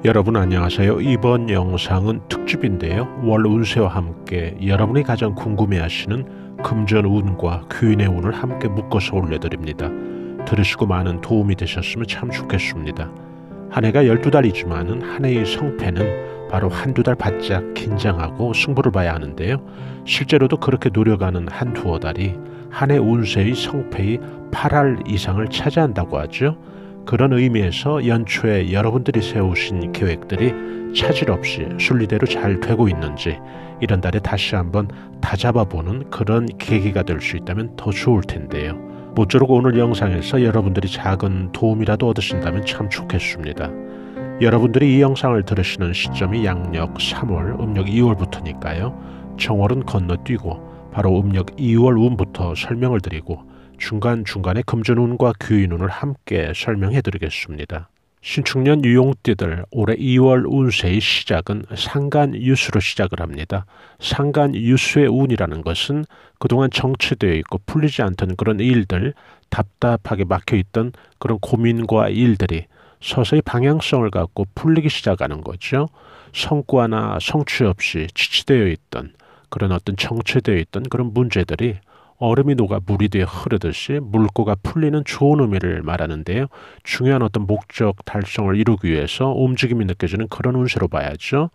여러분 안녕하세요. 이번 영상은 특집인데요. 월 운세와 함께 여러분이 가장 궁금해하시는 금전운과 귀인의 운을 함께 묶어서 올려드립니다. 들으시고 많은 도움이 되셨으면 참 좋겠습니다. 한 해가 12달이지만 한 해의 성패는 바로 한두 달 바짝 긴장하고 승부를 봐야 하는데요. 실제로도 그렇게 노력하는 한두어 달이 한 해 운세의 성패의 8할 이상을 차지한다고 하죠. 그런 의미에서 연초에 여러분들이 세우신 계획들이 차질 없이 순리대로 잘 되고 있는지 이런 달에 다시 한번 다잡아보는 그런 계기가 될 수 있다면 더 좋을 텐데요. 모쪼록 오늘 영상에서 여러분들이 작은 도움이라도 얻으신다면 참 좋겠습니다. 여러분들이 이 영상을 들으시는 시점이 양력 3월, 음력 2월부터니까요. 정월은 건너뛰고 바로 음력 2월 운부터 설명을 드리고 중간중간에 금전운과 귀인운을 함께 설명해 드리겠습니다. 신축년 유용띠들 올해 2월 운세의 시작은 상간유수로 시작을 합니다. 상간유수의 운이라는 것은 그동안 정체되어 있고 풀리지 않던 그런 일들, 답답하게 막혀있던 그런 고민과 일들이 서서히 방향성을 갖고 풀리기 시작하는 거죠. 성과나 성취 없이 지치되어 있던 그런 어떤 정체되어 있던 그런 문제들이 얼음이 녹아 물이 되어 흐르듯이 물꼬가 풀리는 좋은 의미를 말하는데요. 중요한 어떤 목적 달성을 이루기 위해서 움직임이 느껴지는 그런 운세로 봐야죠.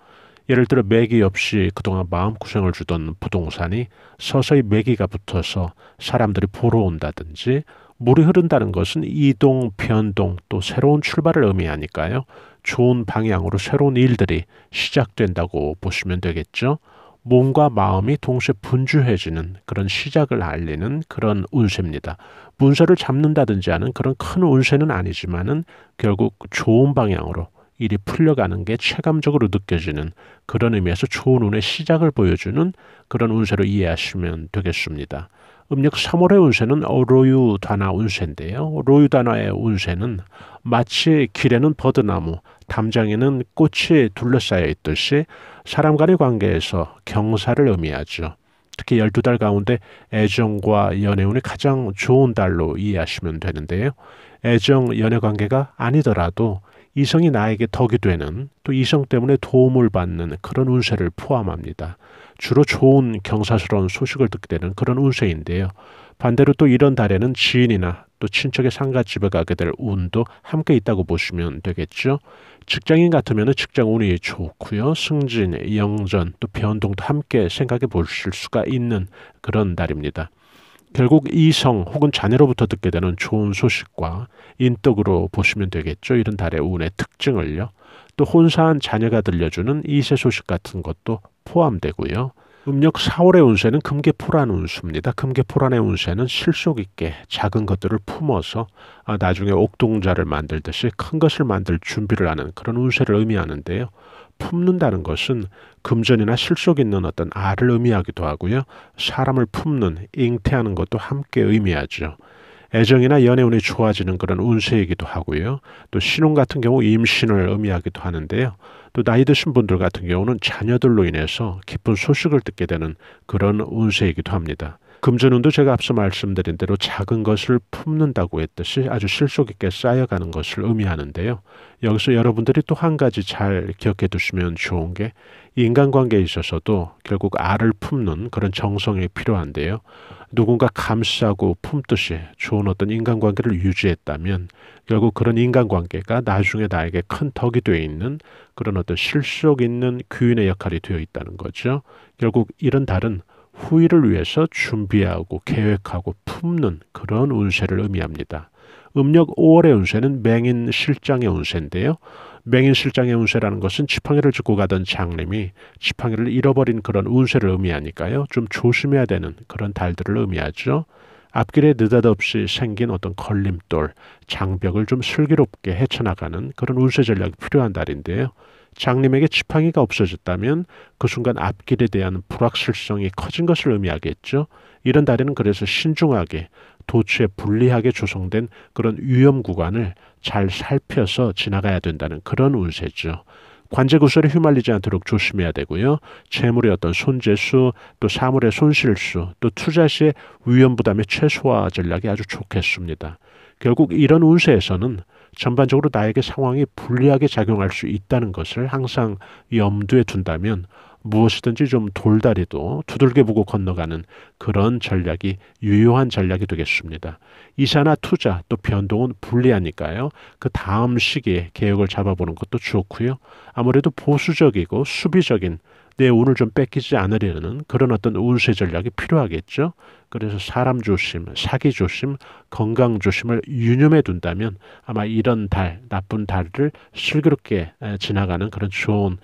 예를 들어 매기 없이 그동안 마음고생을 주던 부동산이 서서히 매기가 붙어서 사람들이 보러 온다든지, 물이 흐른다는 것은 이동, 변동, 또 새로운 출발을 의미하니까요. 좋은 방향으로 새로운 일들이 시작된다고 보시면 되겠죠. 몸과 마음이 동시에 분주해지는 그런 시작을 알리는 그런 운세입니다. 문서를 잡는다든지 하는 그런 큰 운세는 아니지만은 결국 좋은 방향으로 일이 풀려가는 게 체감적으로 느껴지는 그런 의미에서 좋은 운의 시작을 보여주는 그런 운세로 이해하시면 되겠습니다. 음력 3월의 운세는 로유단화 운세인데요. 로유단화의 운세는 마치 길에는 버드나무, 담장에는 꽃이 둘러싸여 있듯이 사람 간의 관계에서 경사를 의미하죠. 특히 12달 가운데 애정과 연애운이 가장 좋은 달로 이해하시면 되는데요. 애정, 연애 관계가 아니더라도 이성이 나에게 덕이 되는, 또 이성 때문에 도움을 받는 그런 운세를 포함합니다. 주로 좋은 경사스러운 소식을 듣게 되는 그런 운세인데요. 반대로 또 이런 달에는 지인이나 또 친척의 상가집에 가게 될 운도 함께 있다고 보시면 되겠죠. 직장인 같으면 직장 운이 좋고요. 승진, 영전, 또 변동도 함께 생각해 보실 수가 있는 그런 달입니다. 결국 이성 혹은 자녀로부터 듣게 되는 좋은 소식과 인덕으로 보시면 되겠죠. 이런 달의 운의 특징을요. 또 혼사한 자녀가 들려주는 이세 소식 같은 것도 포함되고요. 음력 4월의 운세는 금계포란 운수입니다. 금계포란의 운세는 실속 있게 작은 것들을 품어서 나중에 옥동자를 만들듯이 큰 것을 만들 준비를 하는 그런 운세를 의미하는데요. 품는다는 것은 금전이나 실속 있는 어떤 알을 의미하기도 하고요. 사람을 품는, 잉태하는 것도 함께 의미하죠. 애정이나 연애운이 좋아지는 그런 운세이기도 하고요. 또 신혼 같은 경우 임신을 의미하기도 하는데요. 또 나이 드신 분들 같은 경우는 자녀들로 인해서 기쁜 소식을 듣게 되는 그런 운세이기도 합니다. 금전운도 제가 앞서 말씀드린 대로 작은 것을 품는다고 했듯이 아주 실속 있게 쌓여가는 것을 의미하는데요. 여기서 여러분들이 또 한 가지 잘 기억해 두시면 좋은 게 인간관계에 있어서도 결국 알을 품는 그런 정성이 필요한데요. 누군가 감싸고 품듯이 좋은 어떤 인간관계를 유지했다면 결국 그런 인간관계가 나중에 나에게 큰 덕이 되어 있는 그런 어떤 실속 있는 귀인의 역할이 되어 있다는 거죠. 결국 이런 달은 후일을 위해서 준비하고 계획하고 품는 그런 운세를 의미합니다. 음력 5월의 운세는 맹인실장의 운세인데요. 맹인실장의 운세라는 것은 지팡이를 짚고 가던 장님이 지팡이를 잃어버린 그런 운세를 의미하니까요. 좀 조심해야 되는 그런 달들을 의미하죠. 앞길에 느닷없이 생긴 어떤 걸림돌, 장벽을 좀 슬기롭게 헤쳐나가는 그런 운세 전략이 필요한 달인데요. 장님에게 지팡이가 없어졌다면 그 순간 앞길에 대한 불확실성이 커진 것을 의미하겠죠. 이런 달에는 그래서 신중하게 도처에 불리하게 조성된 그런 위험 구간을 잘 살펴서 지나가야 된다는 그런 운세죠. 관제구설에 휘말리지 않도록 조심해야 되고요. 재물의 어떤 손재수, 또 사물의 손실수, 또 투자 시의 위험 부담의 최소화 전략이 아주 좋겠습니다. 결국 이런 운세에서는 전반적으로 나에게 상황이 불리하게 작용할 수 있다는 것을 항상 염두에 둔다면 무엇이든지 좀 돌다리도 두들겨 보고 건너가는 그런 전략이 유효한 전략이 되겠습니다. 이사나 투자 또 변동은 불리하니까요. 그 다음 시기에 계획을 잡아보는 것도 좋고요. 아무래도 보수적이고 수비적인 내 운을 좀 뺏기지 않으려는 그런 어떤 운세 전략이 필요하겠죠. 그래서 사람 조심, 사기 조심, 건강 조심을 유념해 둔다면 아마 이런 달, 나쁜 달을 슬기롭게 지나가는 그런 좋은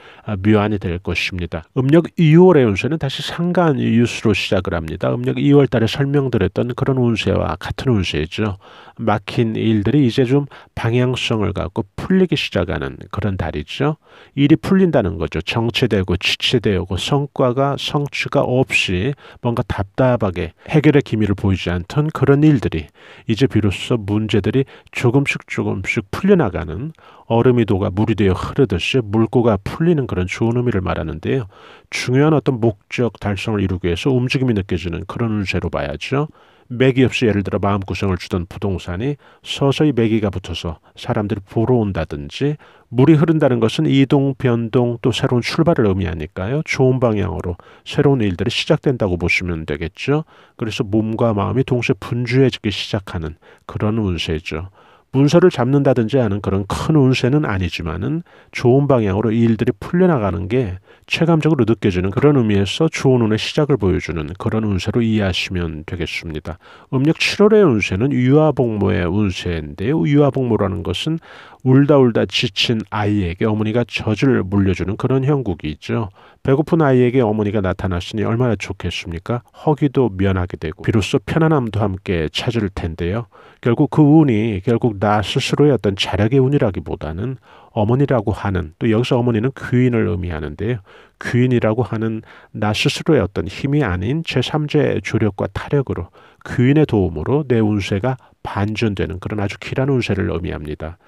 묘안이 될 것입니다. 음력 2월의 운세는 다시 상간 이웃으로 시작을 합니다. 음력 2월 달에 설명드렸던 그런 운세와 같은 운세죠. 막힌 일들이 이제 좀 방향성을 갖고 풀리기 시작하는 그런 달이죠. 일이 풀린다는 거죠. 정체되고 지체되고 성과가 성취가 없이 뭔가 답답하게 해결의 기미를 보이지 않던 그런 일들이 이제 비로소 문제들이 조금씩 풀려나가는 얼음이 녹아 물이 되어 흐르듯이 물고가 풀리는 그런 좋은 의미를 말하는데요. 중요한 어떤 목적 달성을 이루기 위해서 움직임이 느껴지는 그런 운세로 봐야죠. 매기 없이 예를 들어 마음고생을 주던 부동산이 서서히 매기가 붙어서 사람들이 보러 온다든지 물이 흐른다는 것은 이동, 변동 또 새로운 출발을 의미하니까요. 좋은 방향으로 새로운 일들이 시작된다고 보시면 되겠죠. 그래서 몸과 마음이 동시에 분주해지기 시작하는 그런 운세죠. 문서를 잡는다든지 하는 그런 큰 운세는 아니지만은 좋은 방향으로 이 일들이 풀려나가는 게 체감적으로 느껴지는 그런 의미에서 좋은 운의 시작을 보여주는 그런 운세로 이해하시면 되겠습니다. 음력 7월의 운세는 유아복모의 운세인데요. 유아복모라는 것은 울다 지친 아이에게 어머니가 젖을 물려주는 그런 형국이 있죠. 배고픈 아이에게 어머니가 나타났으니 얼마나 좋겠습니까? 허기도 면하게 되고 비로소 편안함도 함께 찾을 텐데요. 결국 그 운이 결국 나 스스로의 어떤 자력의 운이라기보다는 어머니라고 하는, 또 여기서 어머니는 귀인을 의미하는데요. 귀인이라고 하는 나 스스로의 어떤 힘이 아닌 제3자의 조력과 타력으로 귀인의 도움으로 내 운세가 반전되는 그런 아주 길한 운세를 의미합니다.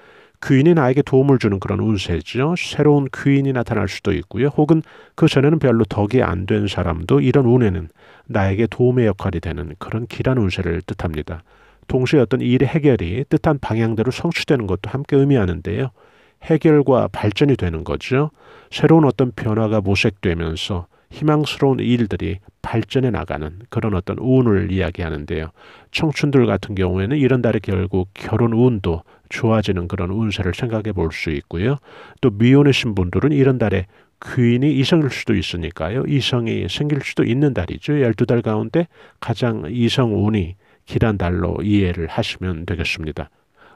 귀인이 나에게 도움을 주는 그런 운세죠. 새로운 귀인이 나타날 수도 있고요. 혹은 그 전에는 별로 덕이 안 된 사람도 이런 운에는 나에게 도움의 역할이 되는 그런 길한 운세를 뜻합니다. 동시에 어떤 일의 해결이 뜻한 방향대로 성취되는 것도 함께 의미하는데요. 해결과 발전이 되는 거죠. 새로운 어떤 변화가 모색되면서 희망스러운 일들이 발전해 나가는 그런 어떤 운을 이야기하는데요. 청춘들 같은 경우에는 이런 달에 결국 결혼 운도 좋아지는 그런 운세를 생각해 볼 수 있고요. 또 미혼이신 분들은 이런 달에 귀인이 이성일 수도 있으니까요. 이성이 생길 수도 있는 달이죠. 12달 가운데 가장 이성 운이 길한 달로 이해를 하시면 되겠습니다.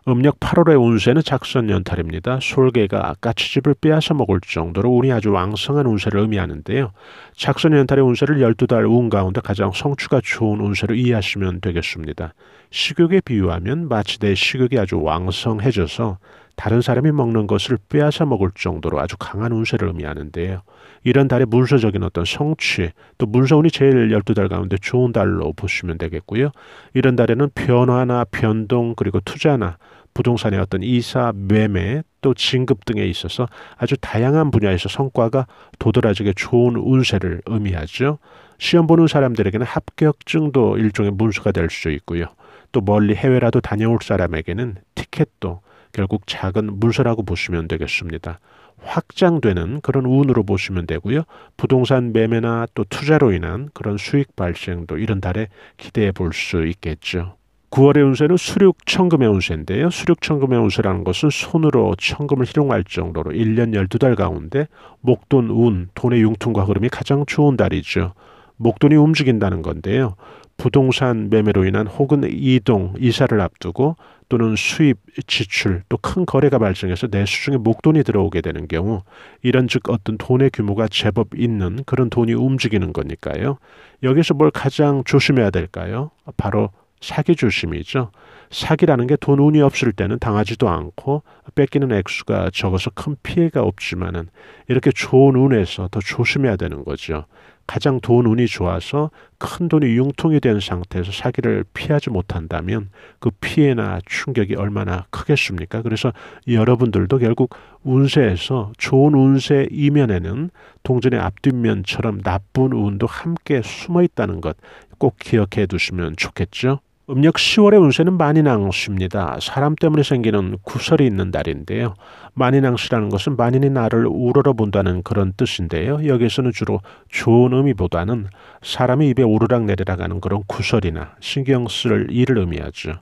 음력 8월의 운세는 작선연탈입니다. 솔개가 까치집을 빼앗아 먹을 정도로 운이 아주 왕성한 운세를 의미하는데요. 작선연탈의 운세를 12달 운 가운데 가장 성취가 좋은 운세로 이해하시면 되겠습니다. 식욕에 비유하면 마치 내 식욕이 아주 왕성해져서 다른 사람이 먹는 것을 빼앗아 먹을 정도로 아주 강한 운세를 의미하는데요. 이런 달의 문서적인 어떤 성취, 또 문서운이 제일 12달 가운데 좋은 달로 보시면 되겠고요. 이런 달에는 변화나 변동 그리고 투자나 부동산의 어떤 이사, 매매, 또 진급 등에 있어서 아주 다양한 분야에서 성과가 도드라지게 좋은 운세를 의미하죠. 시험 보는 사람들에게는 합격증도 일종의 문서가 될 수 있고요. 또 멀리 해외라도 다녀올 사람에게는 티켓도 결국 작은 문서라고 보시면 되겠습니다. 확장되는 그런 운으로 보시면 되고요. 부동산 매매나 또 투자로 인한 그런 수익 발생도 이런 달에 기대해 볼 수 있겠죠. 9월의 운세는 수륙천금의 운세인데요. 수륙천금의 운세라는 것은 손으로 천금을 희롱할 정도로 1년 12달 가운데 목돈 운, 돈의 융통과 흐름이 가장 좋은 달이죠. 목돈이 움직인다는 건데요. 부동산 매매로 인한 혹은 이동, 이사를 앞두고 또는 수입, 지출, 또 큰 거래가 발생해서 내 수중에 목돈이 들어오게 되는 경우 이런 즉 어떤 돈의 규모가 제법 있는 그런 돈이 움직이는 거니까요. 여기서 뭘 가장 조심해야 될까요? 바로 사기 조심이죠. 사기라는 게 돈 운이 없을 때는 당하지도 않고 뺏기는 액수가 적어서 큰 피해가 없지만은 이렇게 좋은 운에서 더 조심해야 되는 거죠. 가장 돈 운이 좋아서 큰 돈이 융통이 된 상태에서 사기를 피하지 못한다면 그 피해나 충격이 얼마나 크겠습니까? 그래서 여러분들도 결국 운세에서 좋은 운세 이면에는 동전의 앞뒷면처럼 나쁜 운도 함께 숨어 있다는 것 꼭 기억해 두시면 좋겠죠. 음력 10월의 운세는 만인항수입니다. 사람 때문에 생기는 구설이 있는 달인데요. 만인항수라는 것은 만인이 나를 우러러본다는 그런 뜻인데요. 여기서는 주로 좋은 의미보다는 사람이 입에 오르락 내리락 하는 그런 구설이나 신경 쓸 일을 의미하죠.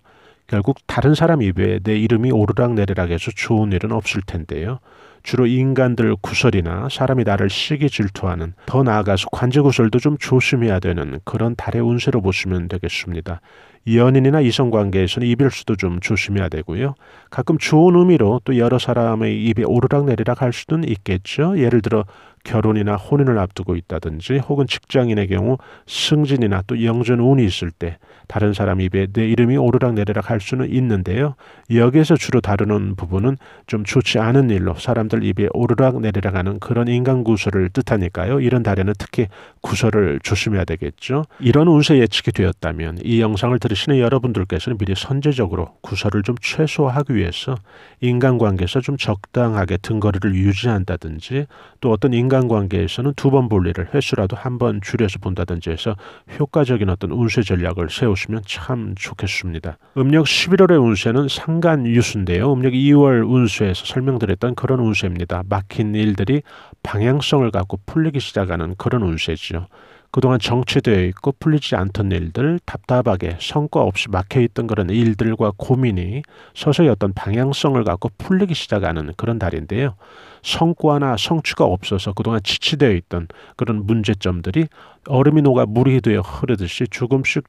결국 다른 사람 입에 내 이름이 오르락 내리락 해서 좋은 일은 없을 텐데요. 주로 인간들 구설이나 사람이 나를 시기 질투하는, 더 나아가서 관제구설도 좀 조심해야 되는 그런 달의 운세로 보시면 되겠습니다. 연인이나 이성관계에서는 이별수도 좀 조심해야 되고요. 가끔 좋은 의미로 또 여러 사람의 입에 오르락 내리락 할 수는 있겠죠. 예를 들어 결혼이나 혼인을 앞두고 있다든지, 혹은 직장인의 경우 승진이나 또 영전운이 있을 때 다른 사람 입에 내 이름이 오르락 내리락 할 수는 있는데요. 여기에서 주로 다루는 부분은 좀 좋지 않은 일로 사람들 입에 오르락 내리락 하는 그런 인간구설을 뜻하니까요. 이런 달에는 특히 구설을 조심해야 되겠죠. 이런 운세 예측이 되었다면 이 영상을 들으시는 여러분들께서는 미리 선제적으로 구설을 좀 최소화하기 위해서 인간관계에서 좀 적당하게 등거리를 유지한다든지, 또 어떤 인간관계에서는 두 번 볼 일을 횟수라도 한 번 줄여서 본다든지 해서 효과적인 어떤 운세 전략을 세우시면 참 좋겠습니다. 음력 11월의 운세는 상간유수인데요. 음력 2월 운세에서 설명드렸던 그런 운세입니다. 막힌 일들이 방향성을 갖고 풀리기 시작하는 그런 운세죠. 그동안 정체되어 있고 풀리지 않던 일들, 답답하게 성과 없이 막혀있던 그런 일들과 고민이 서서히 어떤 방향성을 갖고 풀리기 시작하는 그런 달인데요. 성과나 성취가 없어서 그동안 지치되어 있던 그런 문제점들이 얼음이 녹아 물이 되어 흐르듯이 조금씩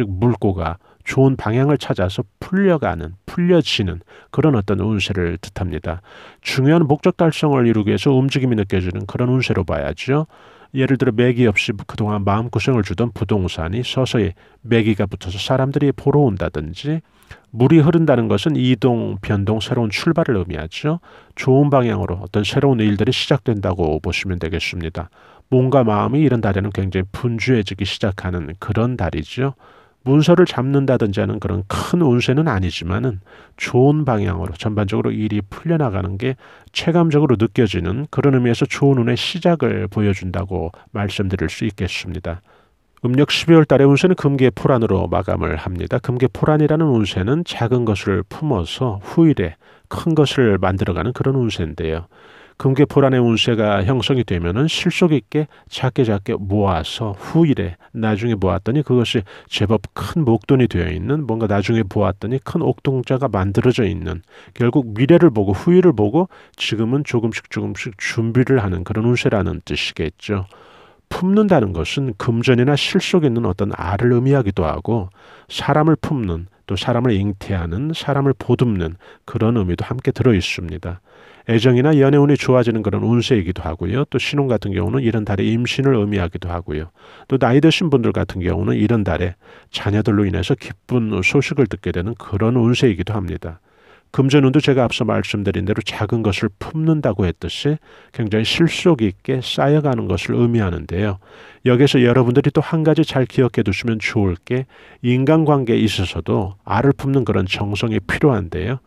물고가 좋은 방향을 찾아서 풀려지는 그런 어떤 운세를 뜻합니다. 중요한 목적 달성을 이루기 위해서 움직임이 느껴지는 그런 운세로 봐야죠. 예를 들어 매기 없이 그동안 마음고생을 주던 부동산이 서서히 매기가 붙어서 사람들이 보러 온다든지, 물이 흐른다는 것은 이동, 변동, 새로운 출발을 의미하죠. 좋은 방향으로 어떤 새로운 일들이 시작된다고 보시면 되겠습니다. 몸과 마음이 이런 달에는 굉장히 분주해지기 시작하는 그런 달이죠. 문서를 잡는다든지 하는 그런 큰 운세는 아니지만은 좋은 방향으로 전반적으로 일이 풀려나가는 게 체감적으로 느껴지는 그런 의미에서 좋은 운의 시작을 보여준다고 말씀드릴 수 있겠습니다. 음력 12월 달의 운세는 금계포란으로 마감을 합니다. 금계포란이라는 운세는 작은 것을 품어서 후일에 큰 것을 만들어가는 그런 운세인데요. 금계포란의 운세가 형성이 되면은 실속 있게 작게 모아서 후일에 나중에 보았더니 그것이 제법 큰 목돈이 되어 있는, 뭔가 나중에 보았더니 큰 옥동자가 만들어져 있는, 결국 미래를 보고 후일을 보고 지금은 조금씩 준비를 하는 그런 운세라는 뜻이겠죠. 품는다는 것은 금전이나 실속 있는 어떤 알을 의미하기도 하고, 사람을 품는, 또 사람을 잉태하는, 사람을 보듬는 그런 의미도 함께 들어 있습니다. 애정이나 연애운이 좋아지는 그런 운세이기도 하고요. 또 신혼 같은 경우는 이런 달에 임신을 의미하기도 하고요. 또 나이 드신 분들 같은 경우는 이런 달에 자녀들로 인해서 기쁜 소식을 듣게 되는 그런 운세이기도 합니다. 금전운도 제가 앞서 말씀드린 대로 작은 것을 품는다고 했듯이 굉장히 실속 있게 쌓여가는 것을 의미하는데요. 여기서 여러분들이 또 한 가지 잘 기억해 두시면 좋을 게, 인간관계에 있어서도 알을 품는 그런 정성이 필요한데요.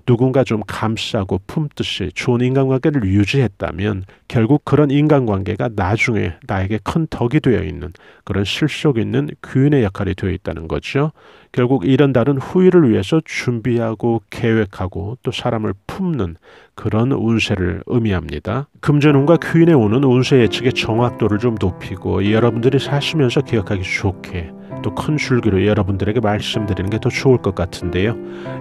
누군가 좀 감싸고 품듯이 좋은 인간관계를 유지했다면 결국 그런 인간관계가 나중에 나에게 큰 덕이 되어 있는 그런 실속 있는 귀인의 역할이 되어 있다는 거죠. 결국 이런 달은 후일을 위해서 준비하고 계획하고 또 사람을 품는 그런 운세를 의미합니다. 금전운과 귀인의 운은 운세 예측의 정확도를 좀 높이고 여러분들이 사시면서 기억하기 좋게 또 큰 줄기로 여러분들에게 말씀드리는 게 더 좋을 것 같은데요.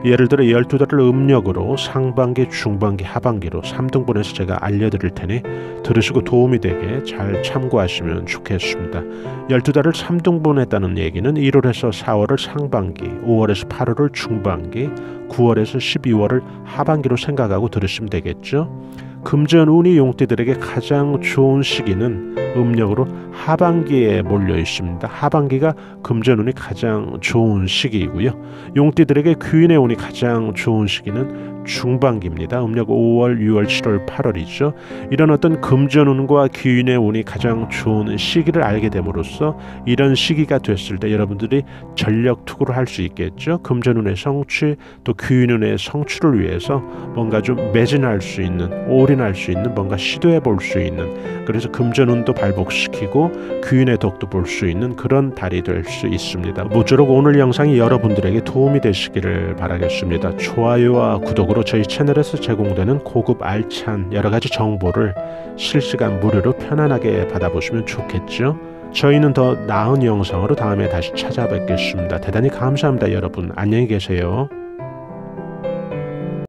예를 들어 12달을 음력으로 상반기, 중반기, 하반기로 3등분해서 제가 알려드릴 테니 들으시고 도움이 되게 잘 참고하시면 좋겠습니다. 12달을 3등분했다는 얘기는 1월에서 4월을 상반기, 5월에서 8월을 중반기, 9월에서 12월을 하반기로 생각하고 들으시면 되겠죠. 금전운이 용띠들에게 가장 좋은 시기는 음력으로 하반기에 몰려 있습니다. 하반기가 금전운이 가장 좋은 시기이고요. 용띠들에게 귀인의 운이 가장 좋은 시기는 중반기입니다. 음력 5월, 6월, 7월, 8월이죠. 이런 어떤 금전운과 귀인의 운이 가장 좋은 시기를 알게 됨으로써 이런 시기가 됐을 때 여러분들이 전력 투구를 할 수 있겠죠. 금전운의 성취, 또 귀인운의 성취를 위해서 뭔가 좀 매진할 수 있는, 올인할 수 있는, 뭔가 시도해 볼 수 있는, 그래서 금전운도 발복시키고 귀인의 덕도 볼 수 있는 그런 달이 될 수 있습니다. 모쪼록 오늘 영상이 여러분들에게 도움이 되시기를 바라겠습니다. 좋아요와 구독으로 저희 채널에서 제공되는 고급 알찬 여러가지 정보를 실시간 무료로 편안하게 받아보시면 좋겠죠. 저희는 더 나은 영상으로 다음에 다시 찾아뵙겠습니다. 대단히 감사합니다. 여러분 안녕히 계세요.